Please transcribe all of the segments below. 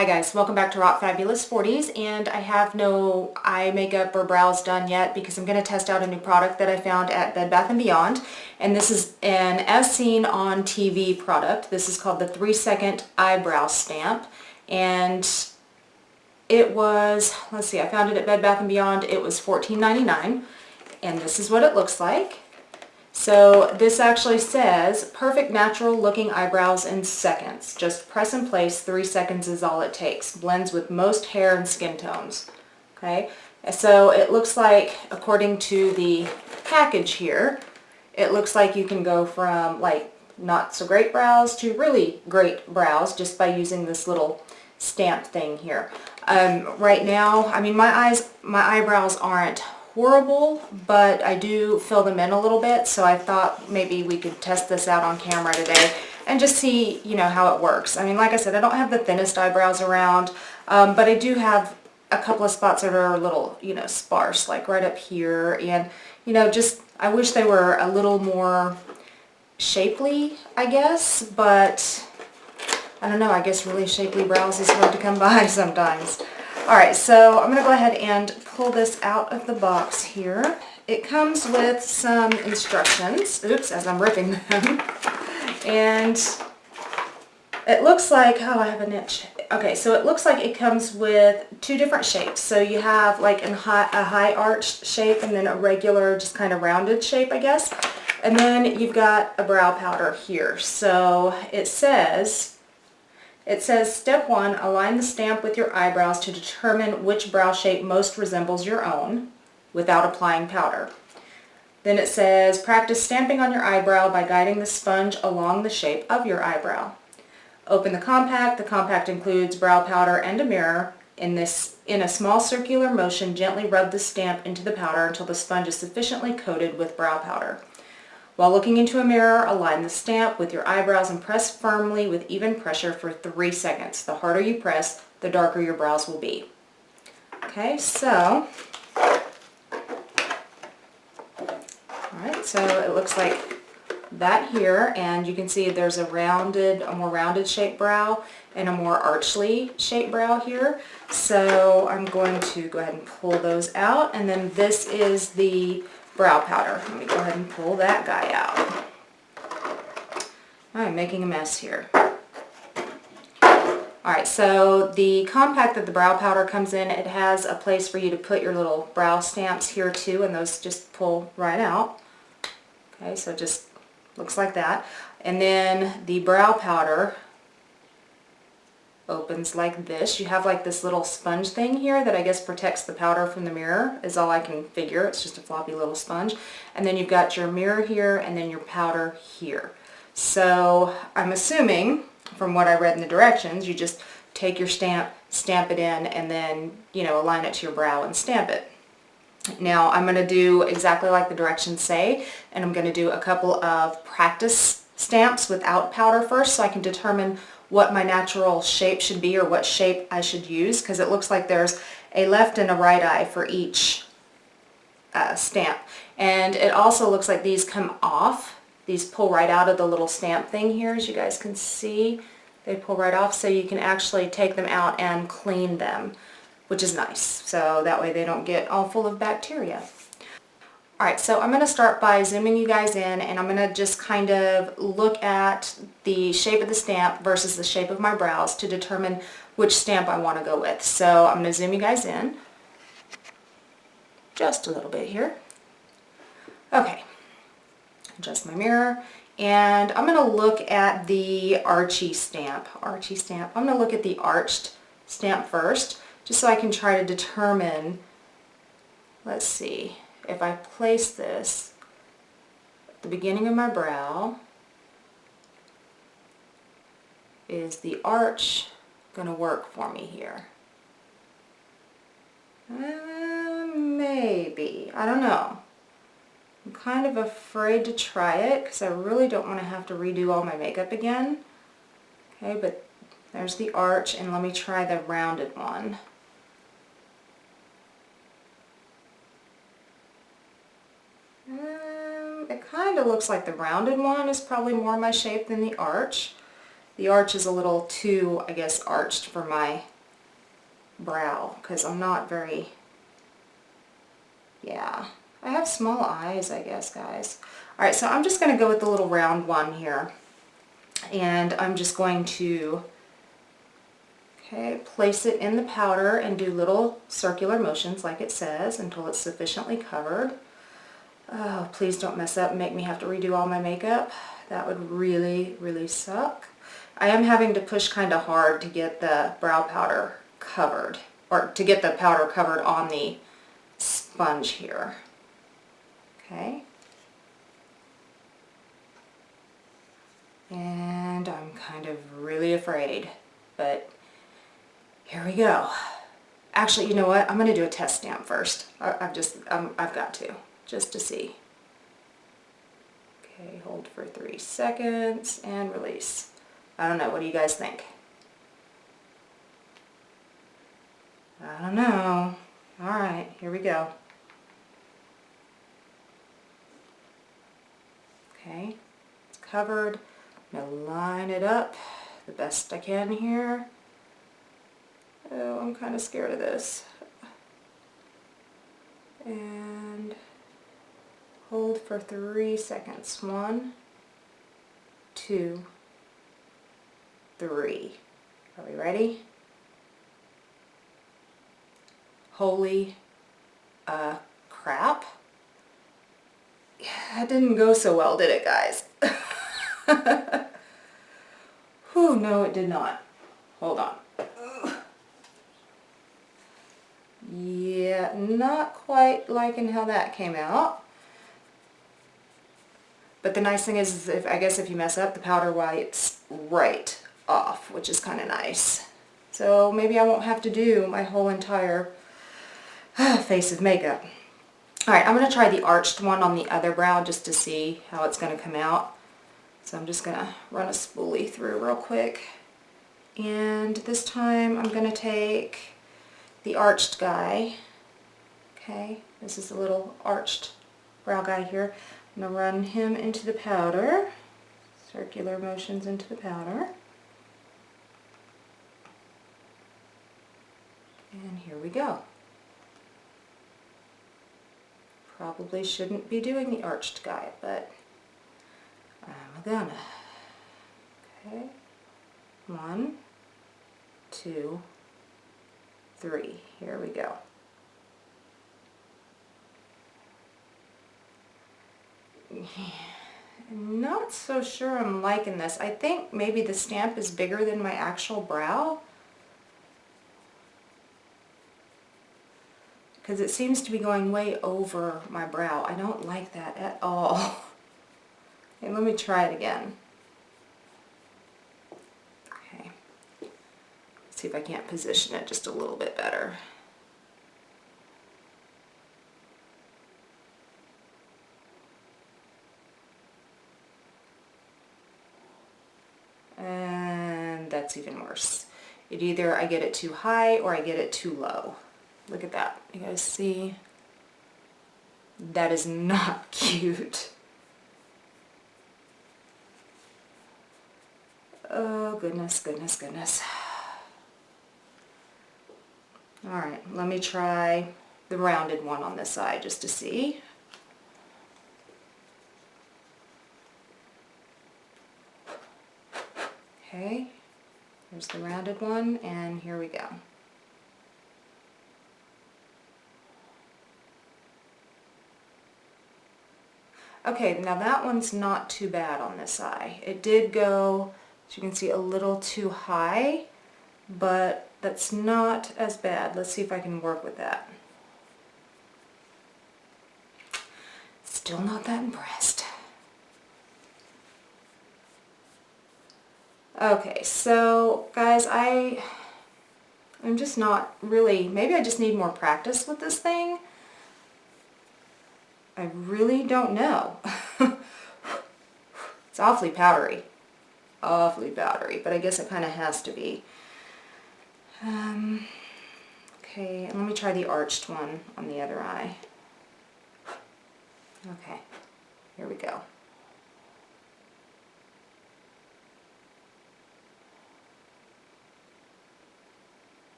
Hi guys, welcome back to Rock Fabulous 40s, and I have no eye makeup or brows done yet because I'm going to test out a new product that I found at Bed Bath & Beyond, and this is an as seen on TV product. This is called the 3-second eyebrow stamp, and it was, let's see, I found it at Bed Bath & Beyond. It was $14.99, and this is what it looks like. So this actually says, perfect natural looking eyebrows in seconds. Just press and place, 3 seconds is all it takes. Blends with most hair and skin tones. Okay, so it looks like, according to the package here, it looks like you can go from like not so great brows to really great brows just by using this little stamp thing here. Right now, I mean, my eyebrows aren't horrible, but I do fill them in a little bit, so I thought maybe we could test this out on camera today and just see, you know, how it works. I mean, like I said, I don't have the thinnest eyebrows around, but I do have a couple of spots that are a little, you know, sparse, like right up here, and, you know, just, I wish they were a little more shapely, I guess, but I don't know, I guess really shapely brows is hard to come by sometimes. Alright, so I'm going to go ahead and pull this out of the box here. It comes with some instructions, oops, as I'm ripping them, and it looks like, oh, I have an itch. Okay, so it looks like it comes with 2 different shapes. So you have like a high arched shape and then a regular, just kind of rounded shape, I guess. And then you've got a brow powder here. So it says, step 1, align the stamp with your eyebrows to determine which brow shape most resembles your own without applying powder. Then it says, practice stamping on your eyebrow by guiding the sponge along the shape of your eyebrow. Open the compact. The compact includes brow powder and a mirror. In a small circular motion, gently rub the stamp into the powder until the sponge is sufficiently coated with brow powder. While looking into a mirror, align the stamp with your eyebrows and press firmly with even pressure for 3 seconds. The harder you press, the darker your brows will be. Okay, so, alright, so it looks like that here, and you can see there's a more rounded shaped brow and a more archly shaped brow here. So I'm going to go ahead and pull those out, and then this is the brow powder. Let me go ahead and pull that guy out. I'm making a mess here. Alright, so the compact that the brow powder comes in, it has a place for you to put your little brow stamps here too, and those just pull right out. Okay, so it just looks like that. And then the brow powder opens like this. You have like this little sponge thing here that I guess protects the powder from the mirror, is all I can figure. It's just a floppy little sponge. And then you've got your mirror here and then your powder here. So I'm assuming from what I read in the directions, you just take your stamp it in, and then, you know, align it to your brow and stamp it. Now I'm going to do exactly like the directions say, and I'm going to do a couple of practice stamps without powder first so I can determine what my natural shape should be or what shape I should use, because it looks like there's a left and a right eye for each stamp. And it also looks like these come off. These pull right out of the little stamp thing here, as you guys can see. They pull right off, so you can actually take them out and clean them, which is nice. So that way they don't get all full of bacteria. Alright, so I'm going to start by zooming you guys in, and I'm going to just kind of look at the shape of the stamp versus the shape of my brows to determine which stamp I want to go with. So I'm going to zoom you guys in just a little bit here. Okay, adjust my mirror, and I'm going to look at the archy stamp. I'm going to look at the arched stamp first, just so I can try to determine, let's see, if I place this at the beginning of my brow, is the arch going to work for me here? Maybe. I don't know. I'm kind of afraid to try it because I really don't want to have to redo all my makeup again. Okay, but there's the arch, and let me try the rounded one. It kind of looks like the rounded one is probably more my shape than the arch. The arch is a little too, I guess, arched for my brow because I'm not very, yeah. I have small eyes, I guess, guys. Alright, so I'm just going to go with the little round one here. And I'm just going to, okay, place it in the powder and do little circular motions like it says until it's sufficiently covered. Oh, please don't mess up and make me have to redo all my makeup. That would really, really suck. I am having to push kind of hard to get the brow powder covered, or to get the powder covered on the sponge here. Okay. And I'm kind of really afraid, but here we go. Actually, you know what? I'm going to do a test stamp first. I've got to, just to see. Okay, hold for 3 seconds and release. I don't know. What do you guys think? I don't know. All right, here we go. Okay, it's covered. I'm going to line it up the best I can here. Oh, I'm kind of scared of this. And hold for 3 seconds. 1, 2, 3. Are we ready? Holy crap. That didn't go so well, did it, guys? Whew, no, it did not. Hold on. Yeah, not quite liking how that came out. But the nice thing is, I guess if you mess up, the powder wipes right off, which is kind of nice. So maybe I won't have to do my whole entire face of makeup. Alright, I'm going to try the arched one on the other brow just to see how it's going to come out. So I'm just going to run a spoolie through real quick. And this time I'm going to take the arched guy. Okay, this is a little arched brow guy here. I'm going to run him into the powder. Circular motions into the powder. And here we go. Probably shouldn't be doing the arched guy, but I'm gonna. Okay. 1, 2, 3. Here we go. I'm not so sure I'm liking this. I think maybe the stamp is bigger than my actual brow, because it seems to be going way over my brow. I don't like that at all. Okay, let me try it again. Okay. Let's see if I can't position it just a little bit better. And that's even worse. Either I get it too high or I get it too low. Look at that. You guys see? That is not cute. Oh, goodness, goodness, goodness. Alright, let me try the rounded one on this side just to see. Okay, here's the rounded one, and here we go. Okay, now that one's not too bad on this eye. It did go, as you can see, a little too high, but that's not as bad. Let's see if I can work with that. Still not that impressed. Okay, so guys, I'm just not really, maybe I just need more practice with this thing. I really don't know. It's awfully powdery. Awfully powdery, but I guess it kind of has to be. Okay, and let me try the arched one on the other eye. Okay, here we go.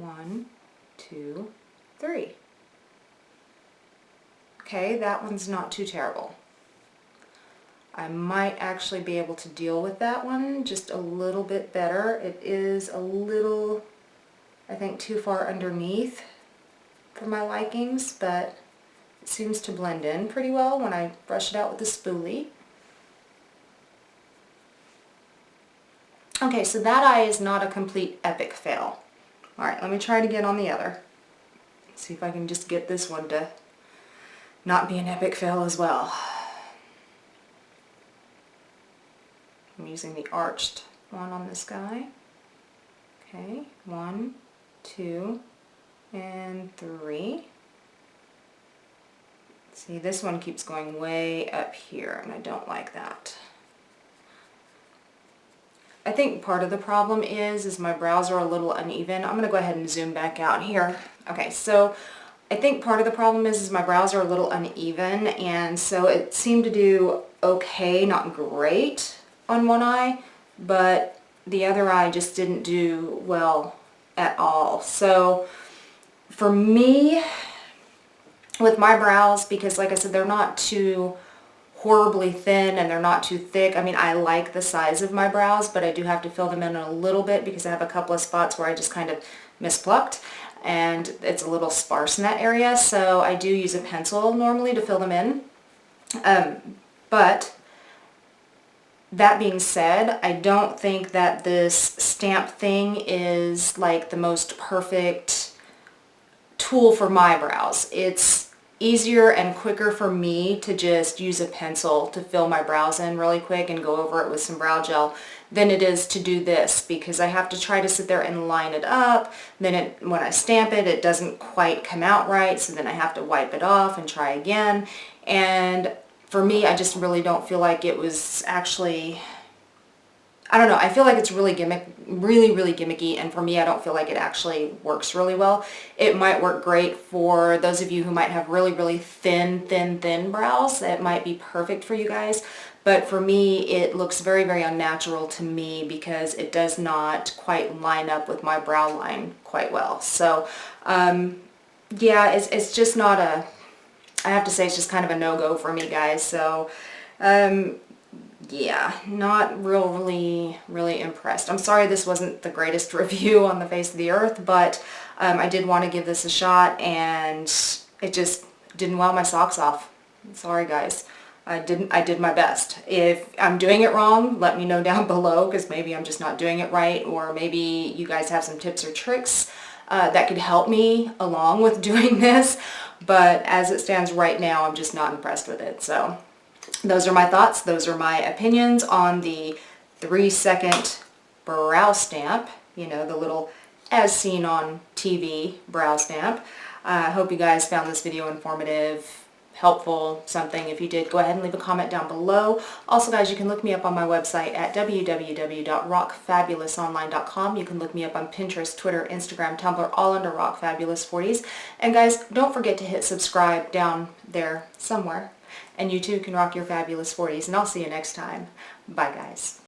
1, 2, 3. Okay, that one's not too terrible. I might actually be able to deal with that one just a little bit better. It is a little, I think, too far underneath for my likings, but it seems to blend in pretty well when I brush it out with the spoolie. Okay, so that eye is not a complete epic fail. Alright, let me try it again on the other. See if I can just get this one to not be an epic fail as well. I'm using the arched one on this guy. Okay, 1, 2, and 3. See, this one keeps going way up here, and I don't like that. I think part of the problem is my brows are a little uneven. I'm going to go ahead and zoom back out here. Okay, so I think part of the problem is my brows are a little uneven, and so it seemed to do okay, not great on one eye, but the other eye just didn't do well at all. So for me, with my brows, because like I said, they're not too horribly thin and they're not too thick. I mean, I like the size of my brows, but I do have to fill them in a little bit because I have a couple of spots where I just kind of misplucked and it's a little sparse in that area, so I do use a pencil normally to fill them in. But that being said, I don't think that this stamp thing is like the most perfect tool for my brows. It's easier and quicker for me to just use a pencil to fill my brows in really quick and go over it with some brow gel than it is to do this, because I have to try to sit there and line it up. Then when I stamp it, it doesn't quite come out right, so then I have to wipe it off and try again. And for me, I just really don't feel like it was actually, I don't know, I feel like it's really really gimmicky, and for me, I don't feel like it actually works really well. It might work great for those of you who might have really thin brows. It might be perfect for you guys, but for me, it looks very unnatural to me because it does not quite line up with my brow line quite well. So, yeah, it's just not a, I have to say it's just kind of a no-go for me, guys. So, yeah, not really impressed. I'm sorry this wasn't the greatest review on the face of the earth, but I did want to give this a shot, and it just didn't wow my socks off. Sorry, guys. I did my best. If I'm doing it wrong, let me know down below, because maybe I'm just not doing it right, or maybe you guys have some tips or tricks that could help me along with doing this. But as it stands right now, I'm just not impressed with it. So those are my thoughts. Those are my opinions on the 3-second brow stamp. You know, the little as seen on TV brow stamp. I hope you guys found this video informative, helpful, something. If you did, go ahead and leave a comment down below. Also, guys, you can look me up on my website at www.rockfabulousonline.com. You can look me up on Pinterest, Twitter, Instagram, Tumblr, all under Rock Fabulous 40s. And guys, don't forget to hit subscribe down there somewhere. And you too can rock your fabulous 40s. And I'll see you next time. Bye, guys.